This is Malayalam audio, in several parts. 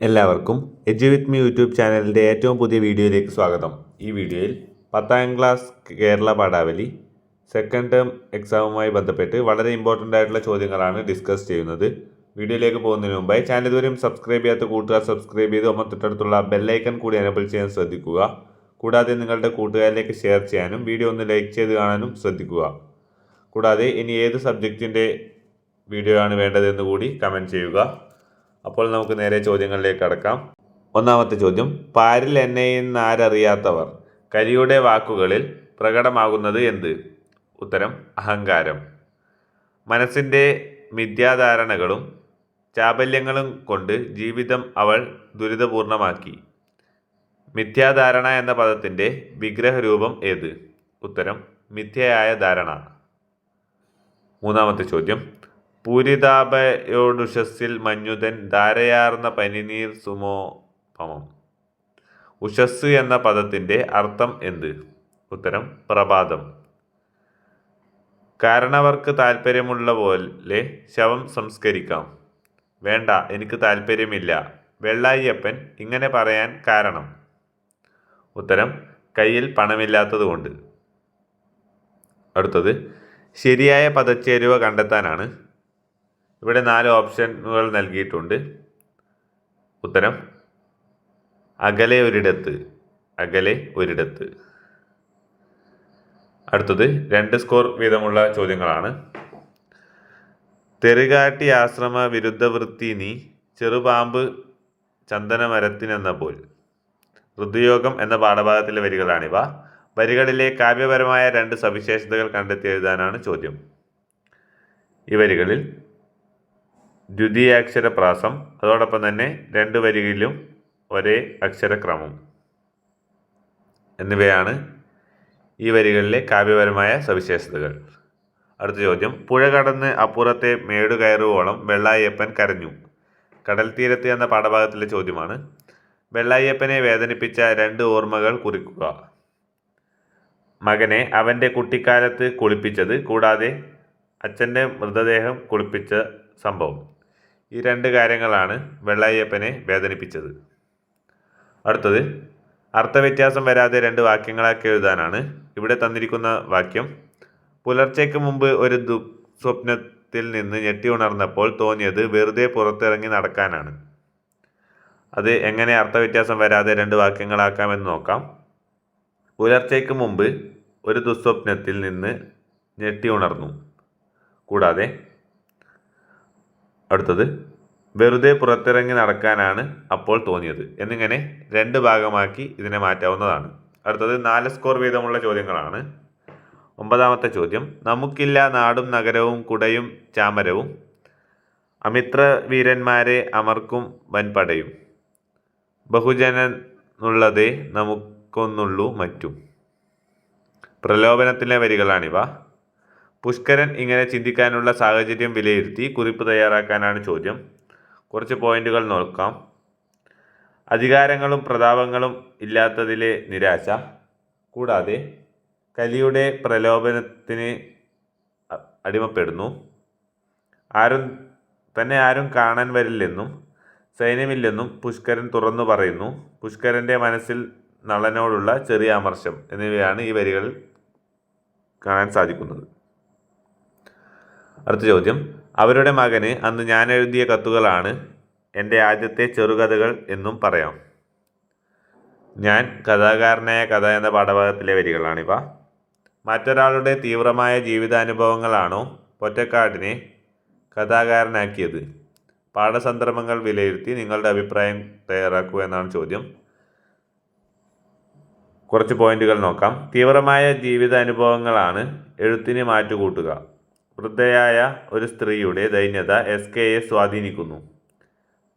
എല്ലാവർക്കും എജു വിത്ത് മീ യൂട്യൂബ് ചാനലിൻ്റെ ഏറ്റവും പുതിയ വീഡിയോയിലേക്ക് സ്വാഗതം. ഈ വീഡിയോയിൽ 10ാം ക്ലാസ് കേരള പാഠാവലി സെക്കൻഡ് ടേം എക്സാമുമായി ബന്ധപ്പെട്ട് വളരെ ഇമ്പോർട്ടൻ്റ് ആയിട്ടുള്ള ചോദ്യങ്ങളാണ് ഡിസ്കസ് ചെയ്യുന്നത്. വീഡിയോയിലേക്ക് പോകുന്നതിന് മുമ്പായി ചാനൽ ഇതുവരെയും സബ്സ്ക്രൈബ് ചെയ്യാത്ത കൂട്ടുകാർ സബ്സ്ക്രൈബ് ചെയ്ത് തൊട്ടടുത്തുള്ള ബെല്ലൈക്കൺ കൂടി എനേബിൾ ചെയ്യാൻ ശ്രദ്ധിക്കുക. കൂടാതെ നിങ്ങളുടെ കൂട്ടുകാരിലേക്ക് ഷെയർ ചെയ്യാനും വീഡിയോ ഒന്ന് ലൈക്ക് ചെയ്ത് കാണാനും ശ്രദ്ധിക്കുക. കൂടാതെ ഇനി ഏത് സബ്ജക്റ്റിൻ്റെ വീഡിയോ ആണ് വേണ്ടതെന്ന് കൂടി കമൻറ്റ് ചെയ്യുക. അപ്പോൾ നമുക്ക് നേരെ ചോദ്യങ്ങളിലേക്ക് കടക്കാം. ഒന്നാമത്തെ ചോദ്യം, പാരിൽ എന്നെയെന്ന് ആരറിയാത്തവർ കലിയുടെ വാക്കുകളിൽ പ്രകടമാകുന്നത് എന്ത്? ഉത്തരം അഹങ്കാരം. മനസ്സിൻ്റെ മിഥ്യാധാരണകളും ചാബല്യങ്ങളും കൊണ്ട് ജീവിതം അവൾ ദുരിതപൂർണമാക്കി. മിഥ്യാധാരണ എന്ന പദത്തിൻ്റെ വിഗ്രഹരൂപം ഏത്? ഉത്തരം മിഥ്യയായ ധാരണ. മൂന്നാമത്തെ ചോദ്യം, പൂരിതാപയോടുഷസ്സിൽ മഞ്ഞുതൻ ധാരയാർന്ന പനിനീർ സുമോപമം. ഉഷസ് എന്ന പദത്തിൻ്റെ അർത്ഥം എന്ത്? ഉത്തരം പ്രഭാതം. കാരണവർക്ക് താല്പര്യമുള്ള പോലെ ശവം സംസ്കരിക്കാം. വേണ്ട, എനിക്ക് താല്പര്യമില്ല. വെള്ളായിയപ്പൻ ഇങ്ങനെ പറയാൻ കാരണം? ഉത്തരം കയ്യിൽ പണമില്ലാത്തതുകൊണ്ട്. അടുത്തത് ശരിയായ പദച്ചേരുവ കണ്ടെത്താനാണ്. ഇവിടെ 4 ഓപ്ഷനുകൾ നൽകിയിട്ടുണ്ട്. ഉത്തരം അകലെ ഒരിടത്ത്, അകലെ ഒരിടത്ത്. അടുത്തത് 2 സ്കോർ വീതമുള്ള ചോദ്യങ്ങളാണ്. തെറുകാട്ടി ആശ്രമ വിരുദ്ധവൃത്തി നീ ചെറുപാമ്പ് ചന്ദനമരത്തിനെന്ന പോൽ. ഋതുയോഗം എന്ന പാഠഭാഗത്തിലെ വരികളാണിവ. വരികളിലെ കാവ്യപരമായ 2 സവിശേഷതകൾ കണ്ടെത്തി എഴുതാനാണ് ചോദ്യം. ഈ വരികളിൽ ദ്വിതീയാക്ഷരപ്രാസം, അതോടൊപ്പം തന്നെ 2 വരികളിലും ഒരേ അക്ഷരക്രമം എന്നിവയാണ് ഈ വരികളിലെ കാവ്യപരമായ സവിശേഷതകൾ. അടുത്ത ചോദ്യം, പുഴ കടന്ന് അപ്പുറത്തെ മേടു കയറുവോളം വെള്ളായിയപ്പൻ കരഞ്ഞു. കടൽ തീരത്ത് എന്ന പാഠഭാഗത്തിലെ ചോദ്യമാണ്. വെള്ളായിയപ്പനെ വേദനിപ്പിച്ച 2 ഓർമ്മകൾ കുറിക്കുക. മകനെ അവൻ്റെ കുട്ടിക്കാലത്ത് കുളിപ്പിച്ചത്, കൂടാതെ അച്ഛൻ്റെ മൃതദേഹം കുളിപ്പിച്ച സംഭവം. ഈ 2 കാര്യങ്ങളാണ് വെള്ളായിയപ്പനെ വേദനിപ്പിച്ചത്. അടുത്തത് അർത്ഥവ്യത്യാസം വരാതെ 2 വാക്യങ്ങളാക്കി എഴുതാനാണ്. ഇവിടെ തന്നിരിക്കുന്ന വാക്യം, പുലർച്ചയ്ക്ക് മുമ്പ് ഒരു ദുസ്വപ്നത്തിൽ നിന്ന് ഞെട്ടി ഉണർന്നപ്പോൾ തോന്നിയത് വെറുതെ പുറത്തിറങ്ങി നടക്കാനാണ്. അത് എങ്ങനെ അർത്ഥവ്യത്യാസം വരാതെ 2 വാക്യങ്ങളാക്കാമെന്ന് നോക്കാം. പുലർച്ചയ്ക്ക് മുമ്പ് ഒരു ദുസ്വപ്നത്തിൽ നിന്ന് ഞെട്ടി ഉണർന്നു, കൂടാതെ അടുത്തത് വെറുതെ പുറത്തിറങ്ങി നടക്കാനാണ് അപ്പോൾ തോന്നിയത് എന്നിങ്ങനെ 2 ഭാഗമാക്കി ഇതിനെ മാറ്റാവുന്നതാണ്. അടുത്തത് 4 സ്കോർ വീതമുള്ള ചോദ്യങ്ങളാണ്. 9ാമത്തെ ചോദ്യം, നമുക്കില്ല നാടും നഗരവും കുടയും ചാമരവും, അമിത്ര വീരന്മാരെ അമർക്കും വൻപടയും, ബഹുജനുള്ളതേ നമുക്കൊന്നുള്ളൂ മറ്റും. പ്രലോഭനത്തിലെ വരികളാണിവ. പുഷ്കരൻ ഇങ്ങനെ ചിന്തിക്കാനുള്ള സാഹചര്യം വിലയിരുത്തി കുറിപ്പ് തയ്യാറാക്കാനാണ് ചോദ്യം. കുറച്ച് പോയിന്റുകൾ നോക്കാം. അധികാരങ്ങളും പ്രതാപങ്ങളും ഇല്ലാത്തതിലെ നിരാശ, കൂടാതെ കലിയുടെ പ്രലോഭനത്തിന് അടിമപ്പെടുന്നു, ആരും കാണാൻ വരില്ലെന്നും സൈന്യമില്ലെന്നും പുഷ്കരൻ തുറന്നു പറയുന്നു, പുഷ്കരൻ്റെ മനസ്സിൽ നളനോടുള്ള ചെറിയ അമർഷം എന്നിവയാണ് ഈ വരികളിൽ കാണാൻ സാധിക്കുന്നത്. അടുത്ത ചോദ്യം, അവരുടെ മകന് അന്ന് ഞാൻ എഴുതിയ കത്തുകളാണ് എൻ്റെ ആദ്യത്തെ ചെറുകഥകൾ എന്നും പറയാം. ഞാൻ കഥാകാരനായ കഥ എന്ന പാഠഭാഗത്തിലെ വരികളാണിവ. മറ്റൊരാളുടെ തീവ്രമായ ജീവിതാനുഭവങ്ങളാണോ പൊറ്റക്കാടിനെ കഥാകാരനാക്കിയത്? പാഠസന്ദർഭങ്ങൾ വിലയിരുത്തി നിങ്ങളുടെ അഭിപ്രായം തയ്യാറാക്കുക എന്നാണ് ചോദ്യം. കുറച്ച് പോയിന്റുകൾ നോക്കാം. തീവ്രമായ ജീവിതാനുഭവങ്ങളാണ് എഴുത്തിന് മാറ്റുകൂട്ടുക. വൃദ്ധയായ ഒരു സ്ത്രീയുടെ ദൈന്യത എസ്.കെയെ സ്വാധീനിക്കുന്നു.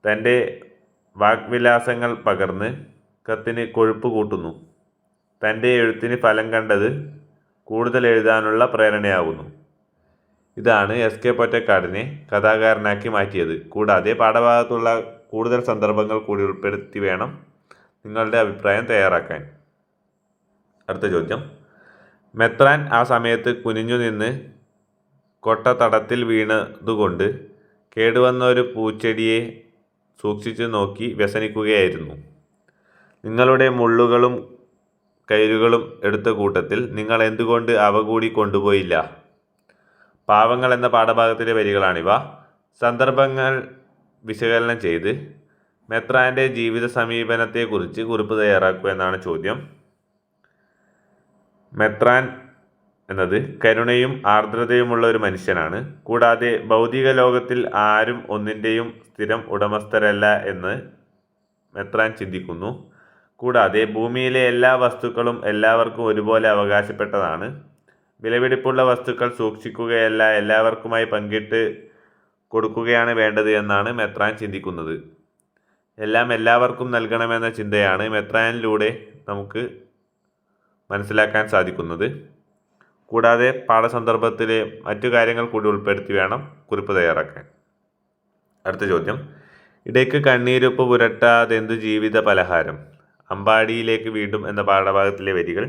തൻ്റെ വാഗ്വിലാസങ്ങൾ പകർന്ന് കത്തിന് കൊഴുപ്പ് കൂട്ടുന്നു. തൻ്റെ എഴുത്തിന് ഫലം കണ്ടത് കൂടുതൽ എഴുതാനുള്ള പ്രേരണയാകുന്നു. ഇതാണ് എസ്.കെ പൊറ്റക്കാടിനെ കഥാകാരനാക്കി മാറ്റിയത്. കൂടാതെ പാഠഭാഗത്തുള്ള കൂടുതൽ സന്ദർഭങ്ങൾ കൂടി ഉൾപ്പെടുത്തി വേണം നിങ്ങളുടെ അഭിപ്രായം തയ്യാറാക്കാൻ. അടുത്ത ചോദ്യം, മെത്രാൻ ആ സമയത്ത് കുനിഞ്ഞു നിന്ന് കൊട്ടത്തടത്തിൽ വീണതുകൊണ്ട് കേടുവന്ന ഒരു പൂച്ചെടിയെ സൂക്ഷിച്ചു നോക്കി വ്യസനിക്കുകയായിരുന്നു. നിങ്ങളുടെ മുള്ളുകളും കയിലുകളും എടുത്ത കൂട്ടത്തിൽ നിങ്ങൾ എന്തുകൊണ്ട് അവ കൂടി കൊണ്ടുപോയില്ല? പാവങ്ങൾ എന്ന പാഠഭാഗത്തിലെ വരികളാണിവ. സന്ദർഭങ്ങൾ വിശകലനം ചെയ്ത് മെത്രാൻ്റെ ജീവിത സമീപനത്തെക്കുറിച്ച് കുറിപ്പ് തയ്യാറാക്കുക എന്നാണ് ചോദ്യം. മെത്രാൻ എന്നത് കരുണയും ആർദ്രതയുമുള്ള ഒരു മനുഷ്യനാണ്. കൂടാതെ ഭൗതിക ലോകത്തിൽ ആരും ഒന്നിൻ്റെയും സ്ഥിരം ഉടമസ്ഥരല്ല എന്ന് മെത്രാൻ ചിന്തിക്കുന്നു. കൂടാതെ ഭൂമിയിലെ എല്ലാ വസ്തുക്കളും എല്ലാവർക്കും ഒരുപോലെ അവകാശപ്പെട്ടതാണ്. വിലപിടിപ്പുള്ള വസ്തുക്കൾ സൂക്ഷിക്കുകയല്ല, എല്ലാവർക്കുമായി പങ്കിട്ട് കൊടുക്കുകയാണ് വേണ്ടത് എന്നാണ് മെത്രാൻ ചിന്തിക്കുന്നത്. എല്ലാം എല്ലാവർക്കും നൽകണമെന്ന ചിന്തയാണ് മെത്രാനിലൂടെ നമുക്ക് മനസ്സിലാക്കാൻ സാധിക്കുന്നത്. കൂടാതെ പാഠസന്ദർഭത്തിലെ മറ്റു കാര്യങ്ങൾ കൂടി ഉൾപ്പെടുത്തി വേണം കുറിപ്പ് തയ്യാറാക്കാൻ. അടുത്ത ചോദ്യം, ഇടയ്ക്ക് കണ്ണീരുപ്പ് പുരട്ടാതെന്തു ജീവിത പലഹാരം? അമ്പാടിയിലേക്ക് വീണ്ടും എന്ന പാഠഭാഗത്തിലെ വരികൾ.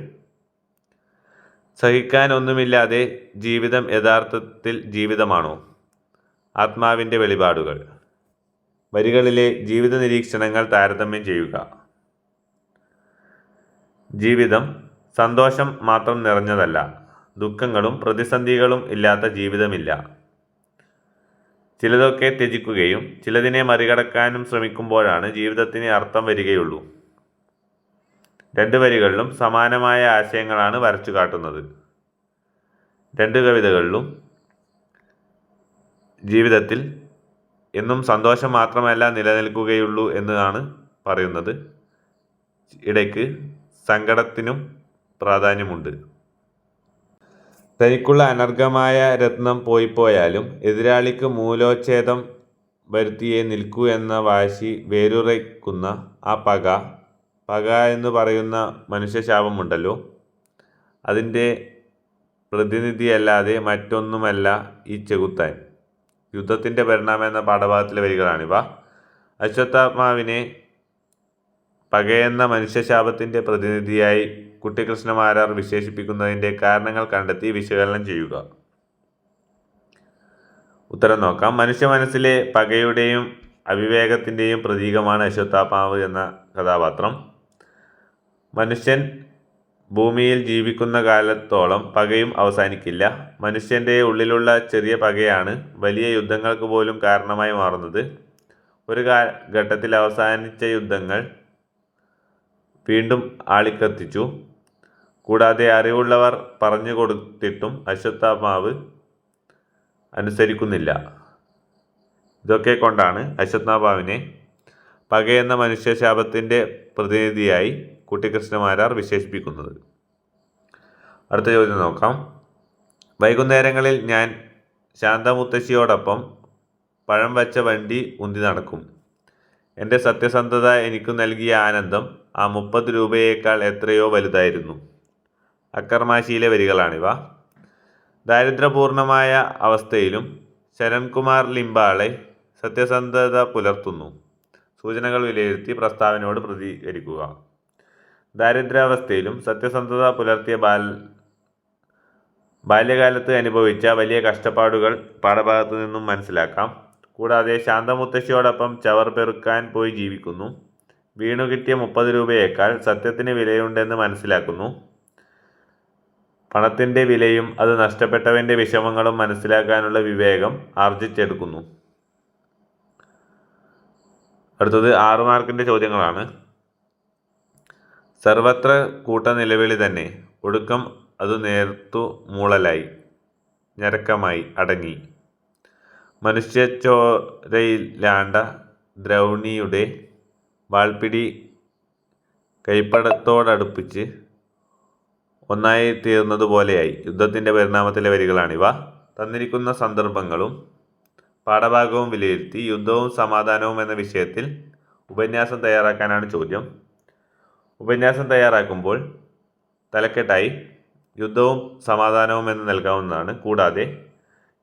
സഹിക്കാൻ ഒന്നുമില്ലാതെ ജീവിതം യഥാർത്ഥത്തിൽ ജീവിതമാണോ? ആത്മാവിൻ്റെ വെളിപാടുകൾ. വരികളിലെ ജീവിത നിരീക്ഷണങ്ങൾ താരതമ്യം ചെയ്യുക. ജീവിതം സന്തോഷം മാത്രം നിറഞ്ഞതല്ല. ദുഃഖങ്ങളും പ്രതിസന്ധികളും ഇല്ലാത്ത ജീവിതമില്ല. ചിലതൊക്കെ ത്യജിക്കുകയും ചിലതിനെ മറികടക്കാനും ശ്രമിക്കുമ്പോഴാണ് ജീവിതത്തിന് അർത്ഥം വരികയുള്ളൂ. രണ്ട് വരികളിലും സമാനമായ ആശയങ്ങളാണ് വരച്ചു കാട്ടുന്നത്. രണ്ട് കവിതകളിലും ജീവിതത്തിൽ എന്നും സന്തോഷം മാത്രമല്ല നിലനിൽക്കുകയുള്ളൂ എന്നാണ് പറയുന്നത്. ഇടയ്ക്ക് സങ്കടത്തിനും പ്രാധാന്യമുണ്ട്. തനിക്കുള്ള അനർഘമായ രത്നം പോയാലും എതിരാളിക്ക് മൂലോച്ഛേദം വരുത്തിയേ നിൽക്കൂ എന്ന വാശി വേരുറയ്ക്കുന്ന ആ പക എന്ന് പറയുന്ന മനുഷ്യശാപമുണ്ടല്ലോ, അതിൻ്റെ പ്രതിനിധിയല്ലാതെ മറ്റൊന്നുമല്ല ഈ ചെകുത്താൻ. യുദ്ധത്തിൻ്റെ പരിണാമം എന്ന പാഠഭാഗത്തിലെ വരികളാണിവ. അശ്വത്ഥാമാവിനെ പകയെന്ന മനുഷ്യശാപത്തിൻ്റെ പ്രതിനിധിയായി കുട്ടിക്കൃഷ്ണമാരാർ വിശേഷിപ്പിക്കുന്നതിൻ്റെ കാരണങ്ങൾ കണ്ടെത്തി വിശകലനം ചെയ്യുക. ഉത്തരം നോക്കാം. മനുഷ്യ മനസ്സിലെ പകയുടെയും അവിവേകത്തിൻ്റെയും പ്രതീകമാണ് അശ്വത്ഥാമാവ് എന്ന കഥാപാത്രം. മനുഷ്യൻ ഭൂമിയിൽ ജീവിക്കുന്ന കാലത്തോളം പകയും അവസാനിക്കില്ല. മനുഷ്യൻ്റെ ഉള്ളിലുള്ള ചെറിയ പകയാണ് വലിയ യുദ്ധങ്ങൾക്ക് പോലും കാരണമായി മാറുന്നത്. ഒരു ഘട്ടത്തിൽ അവസാനിച്ച യുദ്ധങ്ങൾ വീണ്ടും ആളിക്കത്തിച്ചു. കൂടാതെ അറിവുള്ളവർ പറഞ്ഞു കൊടുത്തിട്ടും അശ്വത്ഥാമാവ് അനുസരിക്കുന്നില്ല. ഇതൊക്കെ കൊണ്ടാണ് അശ്വത്ഥാമാവിനെ പകയെന്ന മനുഷ്യശാപത്തിൻ്റെ പ്രതിനിധിയായി കുട്ടിക്കൃഷ്ണമാരാർ വിശേഷിപ്പിക്കുന്നത്. അടുത്ത ചോദ്യം നോക്കാം. വൈകുന്നേരങ്ങളിൽ ഞാൻ ശാന്തമുത്തശ്ശിയോടൊപ്പം പഴം വച്ച വണ്ടി ഉന്തി നടക്കും. എൻ്റെ സത്യസന്ധത എനിക്ക് നൽകിയ ആനന്ദം ആ 30 രൂപയേക്കാൾ എത്രയോ വലുതായിരുന്നു. അക്കർമാശിയിലെ വരികളാണിവ. ദാരിദ്ര്യപൂർണമായ അവസ്ഥയിലും ശരൺകുമാർ ലിംബാളെ സത്യസന്ധത പുലർത്തുന്നു. സൂചനകൾ വിലയിരുത്തി പ്രസ്താവനയോട് പ്രതികരിക്കുക. ദാരിദ്ര്യാവസ്ഥയിലും സത്യസന്ധത പുലർത്തിയ ബാല്യകാലത്ത് അനുഭവിച്ച വലിയ കഷ്ടപ്പാടുകൾ പാഠഭാഗത്തു നിന്നും മനസ്സിലാക്കാം. കൂടാതെ ശാന്തമുത്തശ്ശിയോടൊപ്പം ചവർ പെറുക്കാൻ പോയി ജീവിക്കുന്നു. വീണു കിട്ടിയ 30 രൂപയേക്കാൾ സത്യത്തിന് വിലയുണ്ടെന്ന് മനസ്സിലാക്കുന്നു. പണത്തിൻ്റെ വിലയും അത് നഷ്ടപ്പെട്ടവൻ്റെ വിഷമങ്ങളും മനസ്സിലാക്കാനുള്ള വിവേകം ആർജിച്ചെടുക്കുന്നു. അടുത്തത് 6 മാർക്കിൻ്റെ ചോദ്യങ്ങളാണ്. സർവത്ര കൂട്ട നിലവിളി തന്നെ, ഒടുക്കം അത് നേർത്തു മൂളലായി, ഞരക്കമായി അടങ്ങി. മനുഷ്യച്ചോരയിലാണ്ട ദ്രൗണിയുടെ വാൾപ്പിടി കൈപ്പടത്തോടടുപ്പിച്ച് ഒന്നായി തീർന്നതുപോലെയായി. യുദ്ധത്തിൻ്റെ പരിണാമത്തിലെ വരികളാണിവ. തന്നിരിക്കുന്ന സന്ദർഭങ്ങളും പാഠഭാഗവും വിലയിരുത്തി യുദ്ധവും സമാധാനവും എന്ന വിഷയത്തിൽ ഉപന്യാസം തയ്യാറാക്കാനാണ് ചോദ്യം. ഉപന്യാസം തയ്യാറാക്കുമ്പോൾ തലക്കെട്ടായി യുദ്ധവും സമാധാനവും എന്ന് നൽകാവുന്നതാണ്. കൂടാതെ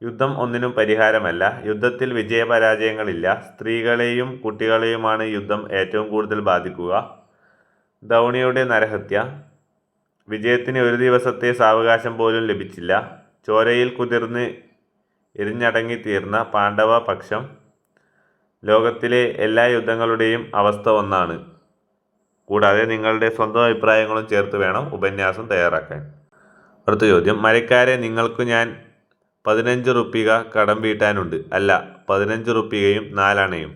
യുദ്ധം ഒന്നിനും പരിഹാരമല്ല, യുദ്ധത്തിൽ വിജയപരാജയങ്ങളില്ല, സ്ത്രീകളെയും കുട്ടികളെയുമാണ് യുദ്ധം ഏറ്റവും കൂടുതൽ ബാധിക്കുക. ദ്രൗണിയുടെ നരഹത്യ, വിജയത്തിന് ഒരു ദിവസത്തെ സാവകാശം പോലും ലഭിച്ചില്ല. ചോരയിൽ കുതിർന്ന് എരിഞ്ഞടങ്ങി തീർന്ന പാണ്ഡവ പക്ഷം, ലോകത്തിലെ എല്ലാ യുദ്ധങ്ങളുടെയും അവസ്ഥ ഒന്നാണ്. കൂടാതെ നിങ്ങളുടെ സ്വന്തം അഭിപ്രായങ്ങളും ചേർത്ത് വേണം ഉപന്യാസം തയ്യാറാക്കാൻ. അടുത്ത ചോദ്യം, മരക്കാരെ നിങ്ങൾക്ക് ഞാൻ 15 റുപ്പിക കടം വീട്ടാനുണ്ട്. അല്ല, 15 റുപ്പികയും 4 അണയും.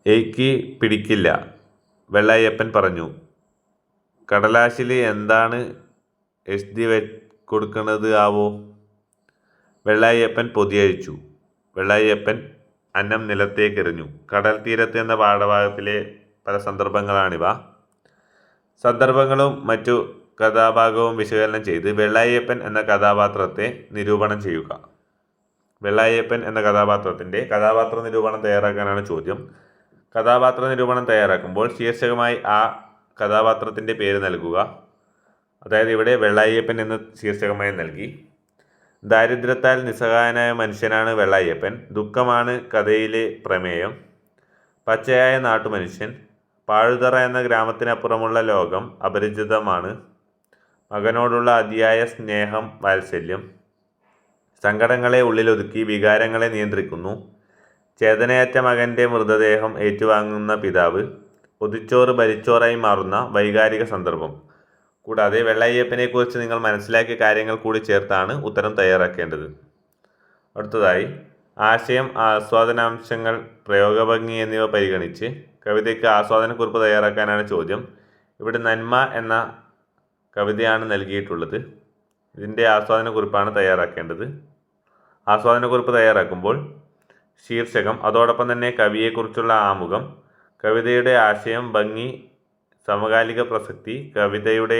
എനിക്ക് പിടിക്കില്ല, വെള്ളായപ്പൻ പറഞ്ഞു. കടലാശിൽ എന്താണ് എഴുതി കൊടുക്കുന്നത് ആവോ? വെള്ളായപ്പൻ പൊതിയഴിച്ചു. വെള്ളായപ്പൻ അന്നം നിലത്തേക്കെറിഞ്ഞു. കടൽ തീരത്ത് എന്ന പാഠഭാഗത്തിലെ പല സന്ദർഭങ്ങളാണിവ. സന്ദർഭങ്ങളും മറ്റു കഥാഭാഗവും വിശകലനം ചെയ്ത് വെള്ളായപ്പൻ എന്ന കഥാപാത്രത്തെ നിരൂപണം ചെയ്യുക. വെള്ളായപ്പൻ എന്ന കഥാപാത്രത്തിൻ്റെ കഥാപാത്ര നിരൂപണം തയ്യാറാക്കാനാണ് ചോദ്യം. കഥാപാത്ര നിരൂപണം തയ്യാറാക്കുമ്പോൾ ശീർഷകമായി ആ കഥാപാത്രത്തിൻ്റെ പേര് നൽകുക. അതായത് ഇവിടെ വെള്ളായപ്പൻ എന്ന് ശീർഷകമായി നൽകി. ദാരിദ്ര്യത്താൽ നിസ്സഹായനായ മനുഷ്യനാണ് വെള്ളായപ്പൻ. ദുഃഖമാണ് കഥയിലെ പ്രമേയം. പച്ചയായ നാട്ടുമനുഷ്യൻ. പാഴുതറ എന്ന ഗ്രാമത്തിനപ്പുറമുള്ള ലോകം അപരിചിതമാണ്. മകനോടുള്ള അതിയായ സ്നേഹം, വാത്സല്യം. സങ്കടങ്ങളെ ഉള്ളിലൊതുക്കി വികാരങ്ങളെ നിയന്ത്രിക്കുന്നു. ചേതനയറ്റ മകൻ്റെ മൃതദേഹം ഏറ്റുവാങ്ങുന്ന പിതാവ്. പൊതിച്ചോറ് ബലിച്ചോറായി മാറുന്ന വൈകാരിക സന്ദർഭം. കൂടാതെ വെള്ളായപ്പനെക്കുറിച്ച് നിങ്ങൾ മനസ്സിലാക്കിയ കാര്യങ്ങൾ കൂടി ചേർത്താണ് ഉത്തരം തയ്യാറാക്കേണ്ടത്. അടുത്തതായി ആശയം, ആസ്വാദനാംശങ്ങൾ, പ്രയോഗഭംഗി എന്നിവ പരിഗണിച്ച് കവിതയ്ക്ക് ആസ്വാദനക്കുറിപ്പ് തയ്യാറാക്കാനാണ് ചോദ്യം. ഇവിടെ നന്മ എന്ന കവിതയാണ് നൽകിയിട്ടുള്ളത്. ഇതിൻ്റെ ആസ്വാദനക്കുറിപ്പാണ് തയ്യാറാക്കേണ്ടത്. ആസ്വാദനക്കുറിപ്പ് തയ്യാറാക്കുമ്പോൾ ശീർഷകം, അതോടൊപ്പം തന്നെ കവിയെക്കുറിച്ചുള്ള ആമുഖം, കവിതയുടെ ആശയം, ഭംഗി, സമകാലിക പ്രസക്തി, കവിതയുടെ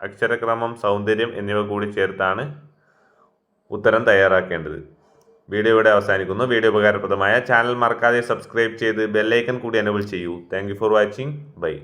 അക്ഷരക്രമം, സൗന്ദര്യം എന്നിവ കൂടി ചേർത്താണ് ഉത്തരം തയ്യാറാക്കേണ്ടത്. വീഡിയോ ഇവിടെ അവസാനിക്കുന്നു. വീഡിയോ ഉപകാരപ്രദമായ ചാനൽ മറക്കാതെ സബ്സ്ക്രൈബ് ചെയ്ത് ബെല്ലൈക്കൺ കൂടി എനേബിൾ ചെയ്യൂ. Thank you for watching. By.